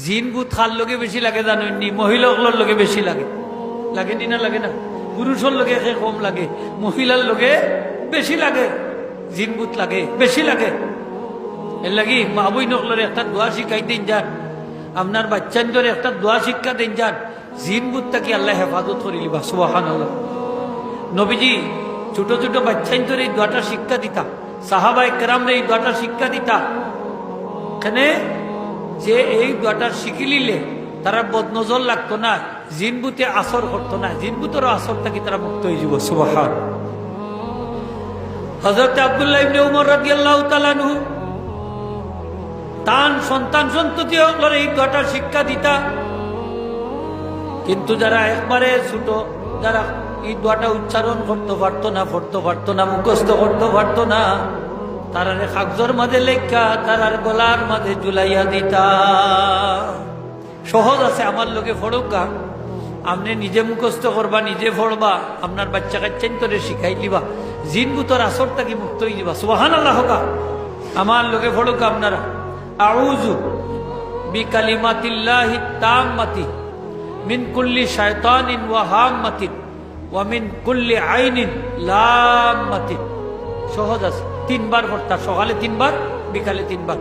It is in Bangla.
জিন ভূত খার লগে বেশি লাগে জানেননি, মহিলাগুলোর লগে বেশি লাগে। লাগেনি না লাগে না? পুরুষের লগে কম লাগে, মহিলার লগে বেশি লাগে। জিন ভূত লাগে বেশি লাগে। এর লাগি মা বই নকলের একটা দোয়া শিখাই দিন যান, আপনার বাচ্চাদের একটা দোয়া শিক্ষা দিন যান, জিন ভূত থাকি আল্লাহ হেফাজত করি লিবা। সুবহানাল্লাহ। নবীজি ছোট ছোট বাচ্চাদের এই দোয়াটা শিক্ষা দিতা, সাহাবায়ে কেরামরে এই দোয়াটা শিক্ষা দিতা। এখানে যে এই দোয়াটা শিখি নিলে তারা বদনজর লাগতো না, জিন ভূতে আসর করতো না, জিন ভূতেরও আসর থাকি তারা মুক্ত হয়ে যাব। সুবহান। হযরত আব্দুল্লাহ ইবনে উমর রাদিয়াল্লাহু তাআলা আনহু তান সন্তান সন্ততি হলে এই দোয়াটা শিক্ষা দিতা। কিন্তু যারা একবারে ছোট, যারা এই দোয়াটা উচ্চারণ করতে পারতো না, পড়তে পারতো না, মুখস্থ করতে পারতো না, তারার কাগজের মাঝে লেখা তারার গলার মাঝে ঝুলাইয়া দিতা। সহজ আছে, আমার লোকে পড়ুকা, আপনি নিজে মুখস্থ করবা, নিজে পড়বা, আপনার বাচ্চা কাচ্চা তোরে শিখাই দিবা, জিন ভূতের আসর থাকি মুক্ত হয়ে যাবা। সুবহানাল্লাহ। আমার লোকে পড়ুকা আপনারা, আউযু বিকালিমাতিল্লাহি তাম্মাতি মিন কুল্লি শায়তানিন ওয়া হাম্মাতিন ওয়া মিন কুল্লি আইনিন লাম্মাতিন। সহজ আছে, 3 বার পড়তা, সকালে 3 বার, বিকালে 3 বার।